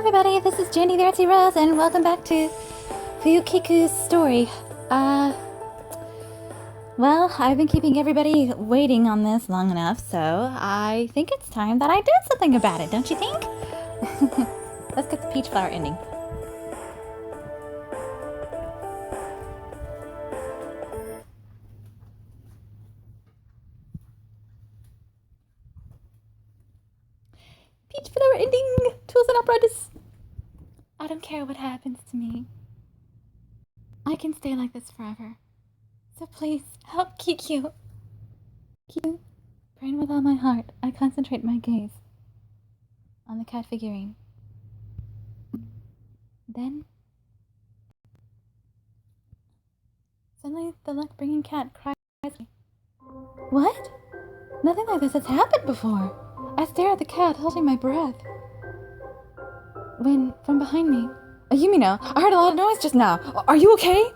everybody, this is Jandy the Artsy-Rose, and welcome back to Fuyukiku's story. Well, I've been keeping everybody waiting on this long enough, so I think it's time that I did something about it, don't you think? Let's get the peach flower ending. Peach flower ending! Tools and apparatus! I don't care what happens to me. I can stay like this forever. So please, help Kiku. Kiku, praying with all my heart, I concentrate my gaze on the cat figurine. Then, suddenly the luck-bringing cat cries. What? Nothing like this has happened before. I stare at the cat, holding my breath. When, from behind me, Yumino, I heard a lot of noise just now. Are you okay?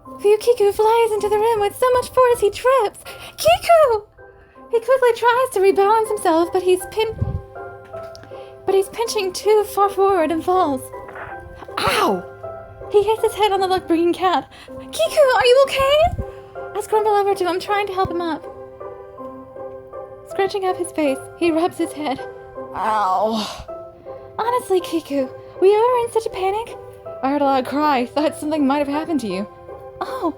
Fuyukiku flies into the room with so much force he trips. Kiku! He quickly tries to rebalance himself, but he's pinching too far forward and falls. Ow! He hits his head on the luck-bringing cat. Kiku, are you okay? I scramble over to him, trying to help him up. Scrunching up his face, he rubs his head. Ow! Honestly, Kiku, were you ever in such a panic? I heard a loud cry. Thought something might have happened to you. Oh!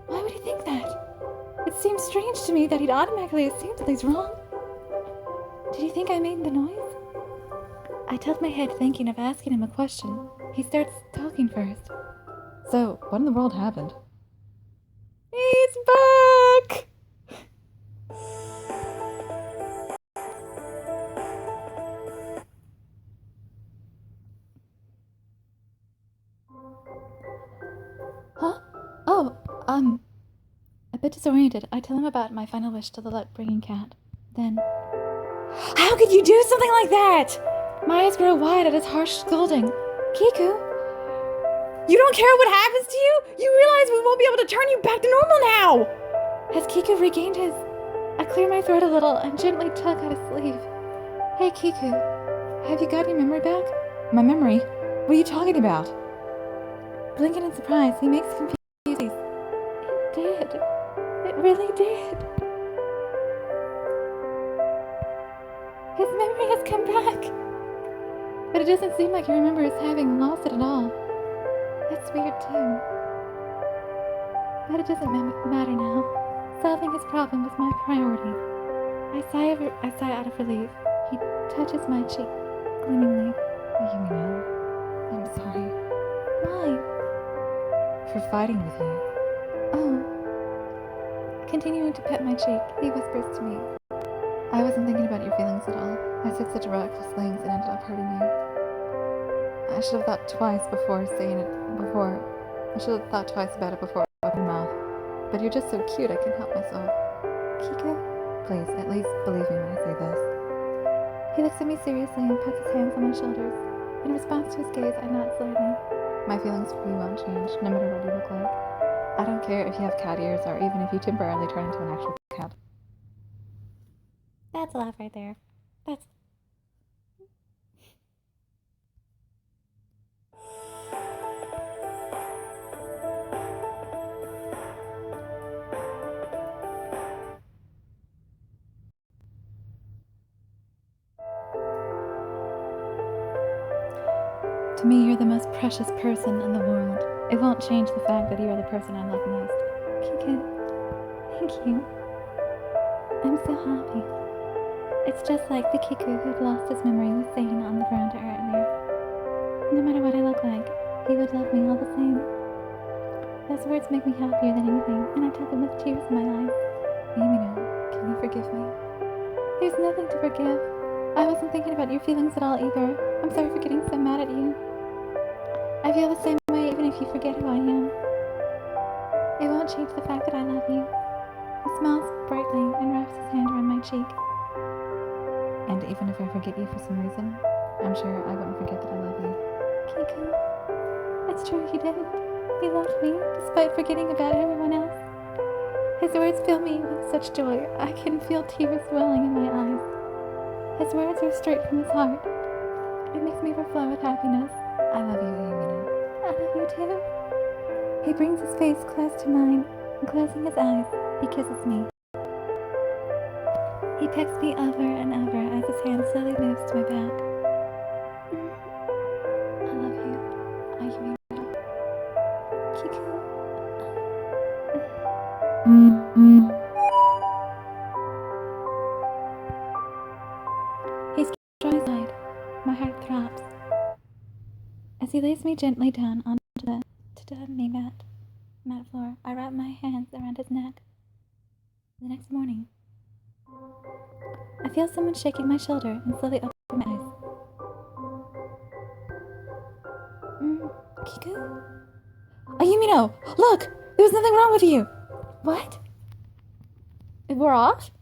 Why would he think that? It seems strange to me that he'd automatically assume something's wrong. Did he think I made the noise? I tilt my head, thinking of asking him a question. He starts talking first. So, what in the world happened? He's back! Huh? Oh, a bit disoriented, I tell him about my final wish to the luck-bringing cat. Then, how could you do something like that? My eyes grow wide at his harsh scolding. Kiku, you don't care what happens to you? You realize we won't be able to turn you back to normal now! Has Kiku regained his... I clear my throat a little and gently tug at his sleeve. Hey, Kiku, have you got your memory back? My memory? What are you talking about? Blinking in surprise, he makes confused. It did. It really did. His memory has come back. But it doesn't seem like he remembers having lost it at all. That's weird too. But it doesn't matter now. Solving his problem was my priority. I sigh out of relief. He touches my cheek gleamingly. Yumino, I'm sorry. Why? For fighting with you. Oh. Continuing to pet my cheek, he whispers to me. I wasn't thinking about your feelings at all. I said such reckless things and ended up hurting you. I should have thought twice before saying it before. I should have thought twice about it before opening my mouth. But you're just so cute, I can't help myself. Kiku? Please, at least believe me when I say this. He looks at me seriously and puts his hands on my shoulders. In response to his gaze, I nod slightly. My feelings for you won't change, no matter what you look like. I don't care if you have cat ears or even if you temporarily turn into an actual cat. That's a laugh right there. That's... To me, you're the most precious person in the world. It won't change the fact that you are the person I love most. Kiku, thank you. I'm so happy. It's just like the Kiku who'd lost his memory was saying on the veranda earlier. No matter what I look like, he would love me all the same. Those words make me happier than anything, and I tell them with tears in my eyes. Yumino, can you forgive me? There's nothing to forgive. I wasn't thinking about your feelings at all either. I'm sorry for getting so mad at you. I feel the same way even if you forget who I am. It won't change the fact that I love you. He smiles brightly and wraps his hand around my cheek. And even if I forget you for some reason, I'm sure I wouldn't forget that I love you. Kiku, it's true he did. He loved me, despite forgetting about everyone else. His words fill me with such joy, I can feel tears welling in my eyes. His words are straight from his heart. It makes me overflow with happiness. I love you, Yumina. I love you too. He brings his face close to mine, and closing his eyes, he kisses me. He pecks me over and over as his hand slowly moves to my back. I love you, Yumina. Kiku. He's drawing aside. My heart throbs. As he lays me gently down onto the tatami matte floor, I wrap my hands around his neck. The next morning, I feel someone shaking my shoulder and slowly open my eyes. Kiku? Yumino! Look! There's nothing wrong with you! What? We're off?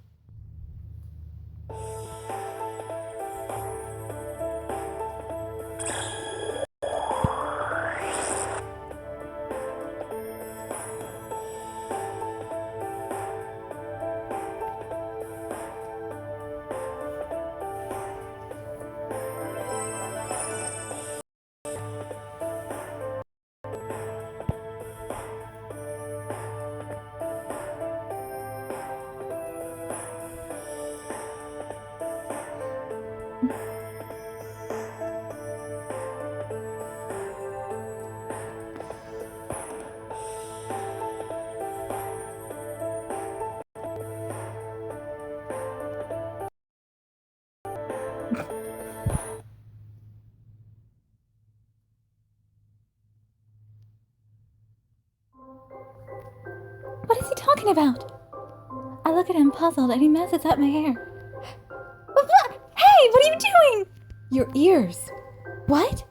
What is he talking about? I look at him puzzled and he messes up my hair. What? Hey, what are you doing? Your ears. What?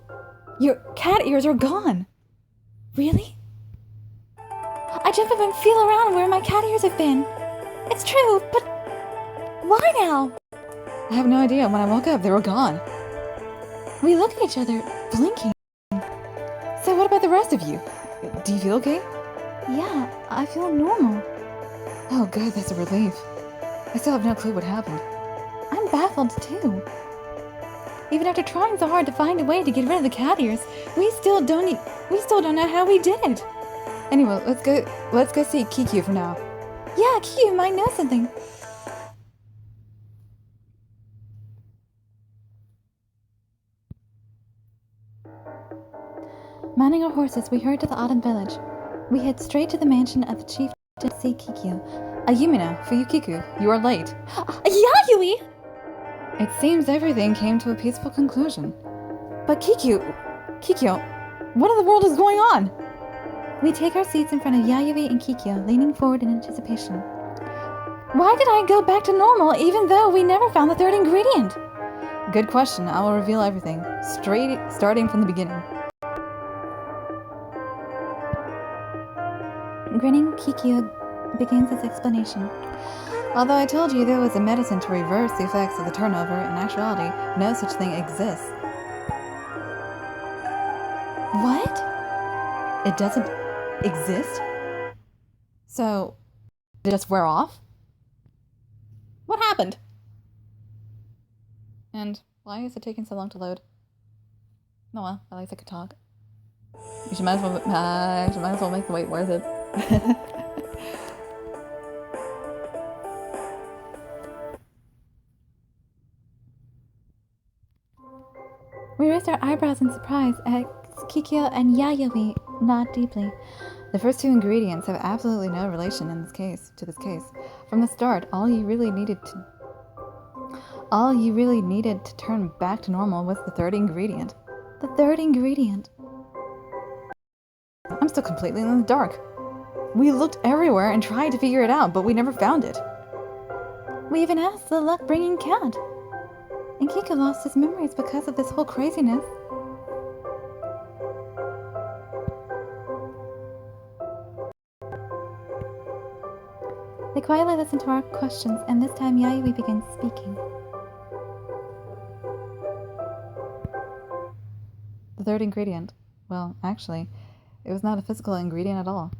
Your cat ears are gone. Really? I jump up and feel around where my cat ears have been. It's true, but why now? I have no idea. When I woke up, they were gone. We look at each other, blinking. So what about the rest of you? Do you feel okay? Yeah, I feel normal. Oh good, that's a relief. I still have no clue what happened. I'm baffled too. Even after trying so hard to find a way to get rid of the cat ears, we still don't know how we did it. Anyway, let's go see Kiku for now. Yeah, Kiku might know something. Mounting our horses, we hurried to the autumn village. We head straight to the mansion of the chief to see Kiku. Yumina, Fuyukiku, you are late. Yayui! It seems everything came to a peaceful conclusion. But Kiku, what in the world is going on? We take our seats in front of Yayui and Kiku, leaning forward in anticipation. Why did I go back to normal even though we never found the third ingredient? Good question. I will reveal everything, starting from the beginning. Grinning, Kiku begins his explanation. Although I told you there was a medicine to reverse the effects of the turnover, in actuality, no such thing exists. What? It doesn't exist? So, did it just wear off? What happened? And why is it taking so long to load? Oh well, at least I could talk. You might as well make the wait worth it. We raised our eyebrows in surprise as Kiku and Yayoi nod deeply. The first two ingredients have absolutely no relation in this case. From the start, all you really needed to turn back to normal was the third ingredient. The third ingredient? I'm still completely in the dark. We looked everywhere and tried to figure it out, but we never found it. We even asked the luck-bringing cat. And Kiku lost his memories because of this whole craziness. They quietly listen to our questions, and this time Yayoi begins speaking. The third ingredient. Well, actually, it was not a physical ingredient at all.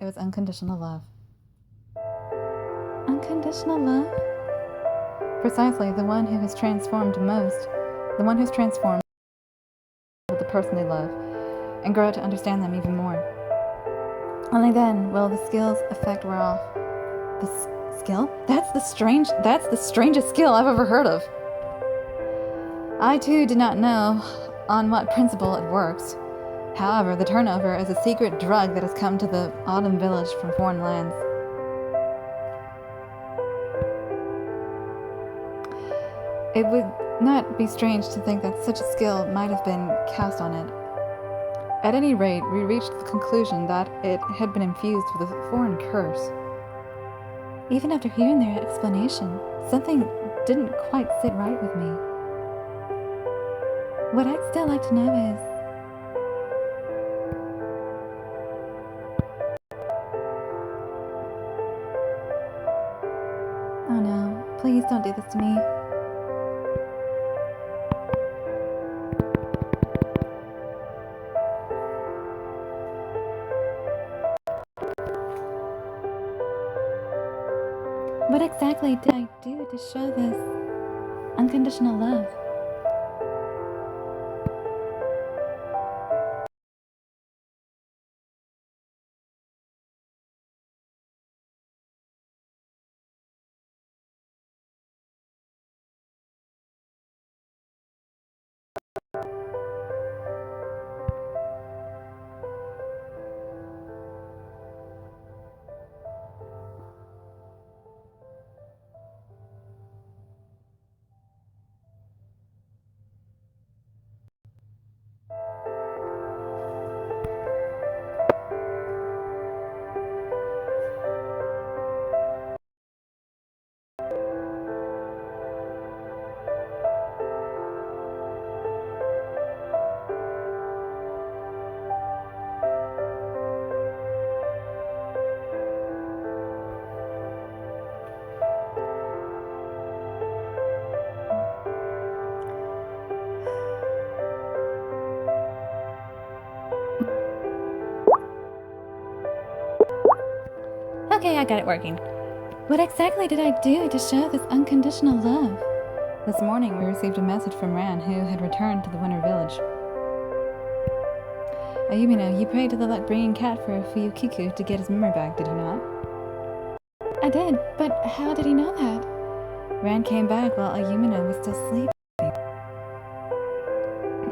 It was unconditional love. Unconditional love? Precisely, the one who has transformed most the one who's transformed with the person they love, and grow to understand them even more. Only then will the skill's effect wear off. The skill? That's the strangest skill I've ever heard of. I too did not know on what principle it works. However, the turnover is a secret drug that has come to the Autumn Village from foreign lands. It would not be strange to think that such a skill might have been cast on it. At any rate, we reached the conclusion that it had been infused with a foreign curse. Even after hearing their explanation, something didn't quite sit right with me. What I'd still like to know is, oh no, please don't do this to me. What exactly did I do to show this unconditional love? Okay, I got it working. What exactly did I do to show this unconditional love? This morning we received a message from Ran, who had returned to the Winter Village. Ayumino, you prayed to the luck-bringing cat for Fuyukiku to get his memory back, did you not? I did, but how did he know that? Ran came back while Ayumino was still sleeping.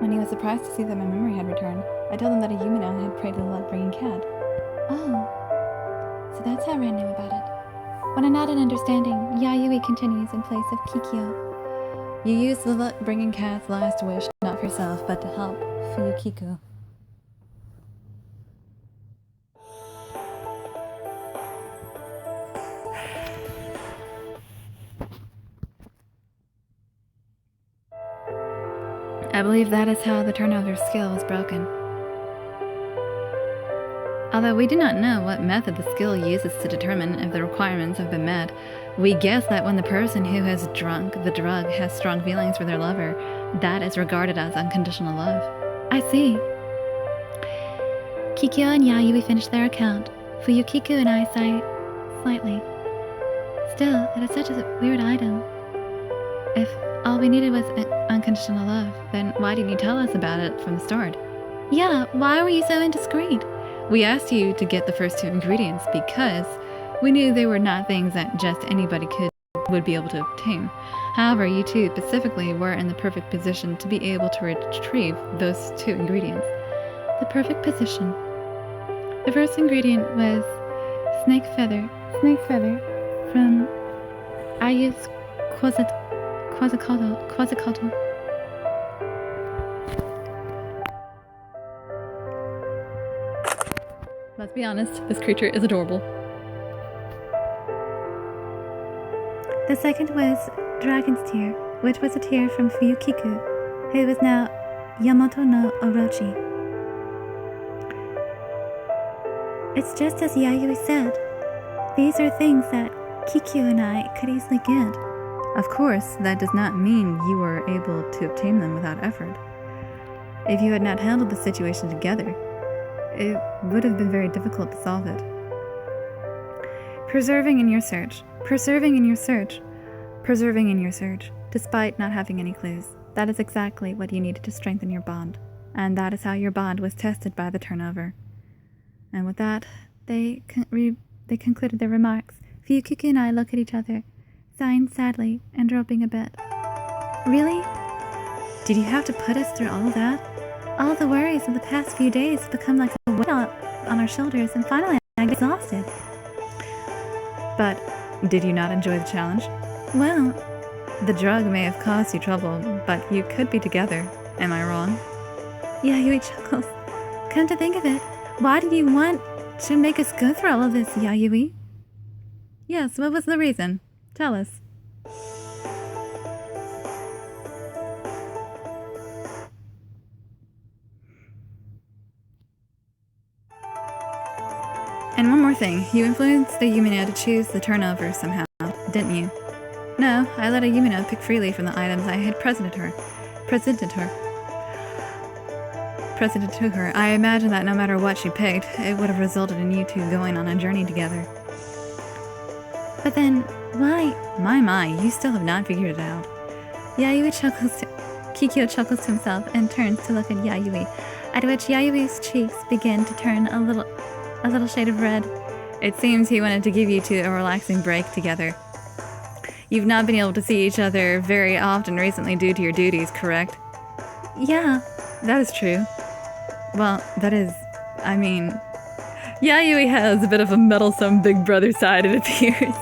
When he was surprised to see that my memory had returned, I told him that Ayumino had prayed to the luck-bringing cat. Oh. So that's how Ran knew about it. When I nodded understanding, Yayoi continues in place of Kikyo. You used the luck-bringing cat's last wish, not for yourself, but to help Fuyukiku. I believe that is how the turnover skill was broken. Although we do not know what method the skill uses to determine if the requirements have been met, we guess that when the person who has drunk the drug has strong feelings for their lover, that is regarded as unconditional love. I see. Kikyo and Yayoi finished their account. Fuyukiku and I sighed slightly. Still, it is such a weird item. If all we needed was unconditional love, then why didn't you tell us about it from the start? Yeah, why were you so indiscreet? We asked you to get the first two ingredients because we knew they were not things that just anybody would be able to obtain. However, you two specifically were in the perfect position to be able to retrieve those two ingredients. The perfect position. The first ingredient was snake feather from Ayu's Quasicotl. Let's be honest, this creature is adorable. The second was Dragon's Tear, which was a tear from Fuyukiku, who is now Yamato no Orochi. It's just as Yayoi said. These are things that Kikyo and I could easily get. Of course, that does not mean you were able to obtain them without effort. If you had not handled the situation together, it would have been very difficult to solve it. Persevering in your search, despite not having any clues. That is exactly what you needed to strengthen your bond. And that is how your bond was tested by the turnover. And with that, they concluded their remarks. Fuyukiku and I look at each other, sighing sadly and drooping a bit. Really? Did you have to put us through all of that? All the worries of the past few days have become like a weight on our shoulders, and finally I get exhausted. But did you not enjoy the challenge? Well, the drug may have caused you trouble, but you could be together. Am I wrong? Yayoi chuckles. Come to think of it, why did you want to make us go through all of this, Yayoi? Yes, what was the reason? Tell us. And one more thing, you influenced the Yumino to choose the turnover somehow, didn't you? No, I let a Yumino pick freely from the items I had presented to her. I imagine that no matter what she picked, it would have resulted in you two going on a journey together. But then, why? My, you still have not figured it out. Kikyo chuckles to himself and turns to look at Yayoi, at which Yayui's cheeks begin to turn a little shade of red. It seems he wanted to give you two a relaxing break together. You've not been able to see each other very often recently due to your duties, correct? Yeah, that is true. Well, Yayoi has a bit of a meddlesome big brother side, it appears.